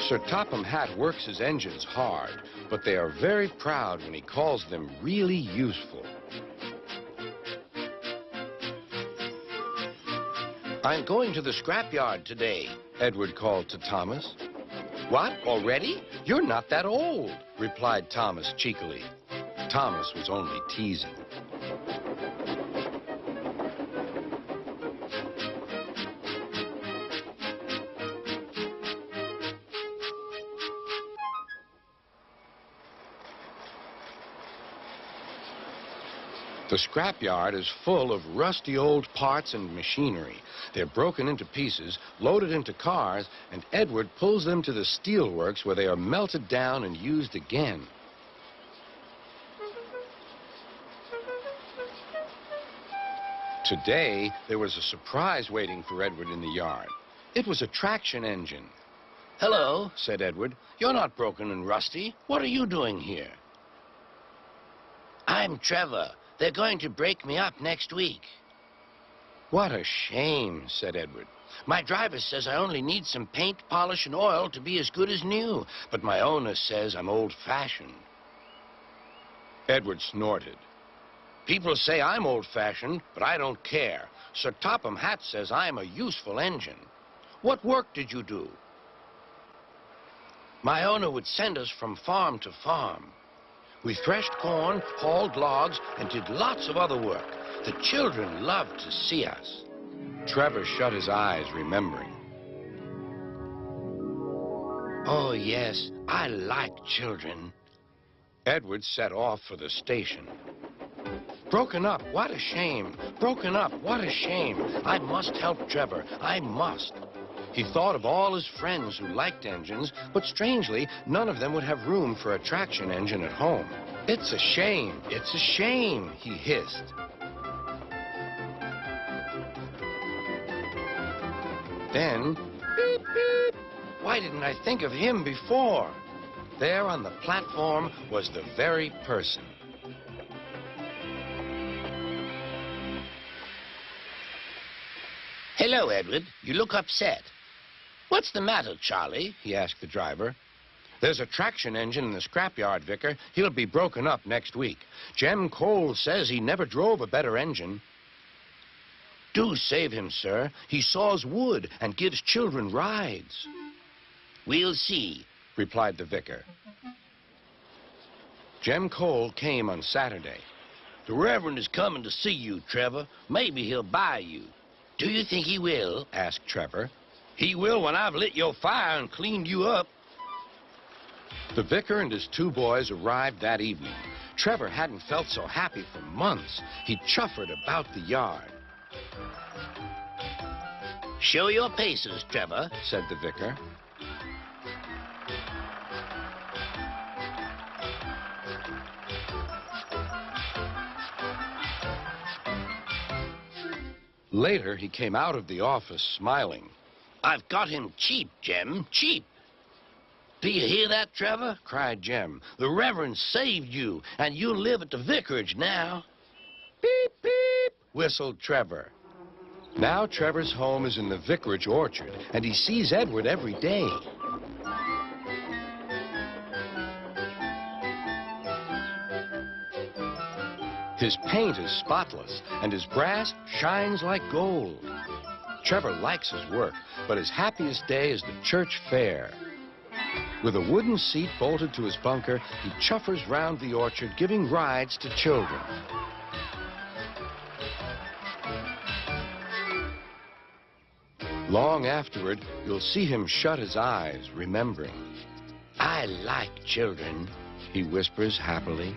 Sir Topham Hatt works his engines hard, but they are very proud when he calls them really useful. "I'm going to the scrapyard today," Edward called to Thomas. "What, already? You're not that old," replied Thomas cheekily. Thomas was only teasing. The scrapyard is full of rusty old parts and machinery. They're broken into pieces, loaded into cars, and Edward pulls them to the steelworks where they are melted down and used again. Today, there was a surprise waiting for Edward in the yard. It was a traction engine. "Hello," said Edward. "You're not broken and rusty. What are you doing here?" "I'm Trevor. They're going to break me up next week." "What a shame," said Edward. "My driver says I only need some paint, polish, and oil to be as good as new, but my owner says I'm old-fashioned." Edward snorted. "People say I'm old-fashioned, but I don't care. Sir Topham Hatt says I'm a useful engine. What work did you do?" "My owner would send us from farm to farm. We threshed corn, hauled logs, and did lots of other work. The children loved to see us." Trevor shut his eyes, remembering. "Oh, yes, I like children." Edward set off for the station. "Broken up, what a shame. Broken up, what a shame. I must help Trevor, I must." He thought of all his friends who liked engines, but strangely, none of them would have room for a traction engine at home. "It's a shame, it's a shame," he hissed. Then, beep, beep. Why didn't I think of him before? There on the platform was the very person. "Hello, Edward. You look upset." "What's the matter, Charlie?" he asked the driver. "There's a traction engine in the scrapyard, Vicar. He'll be broken up next week. Jem Cole says he never drove a better engine." "Do save him, sir. He saws wood and gives children rides." "We'll see," replied the vicar. Jem Cole came on Saturday. "The Reverend is coming to see you, Trevor. Maybe he'll buy you." "Do you think he will?" asked Trevor. "He will when I've lit your fire and cleaned you up." The vicar and his two boys arrived that evening. Trevor hadn't felt so happy for months. He chuffered about the yard. "Show your paces, Trevor," said the vicar. Later, he came out of the office smiling. "I've got him cheap, Jem, cheap." "Do you hear that, Trevor?" cried Jem. "The Reverend saved you, and you'll live at the vicarage now." "Beep, beep," whistled Trevor. Now Trevor's home is in the vicarage orchard, and he sees Edward every day. His paint is spotless, and his brass shines like gold. Trevor likes his work, but his happiest day is the church fair. With a wooden seat bolted to his bunker, he chuffers round the orchard, giving rides to children. Long afterward, you'll see him shut his eyes, remembering. "I like children," he whispers happily.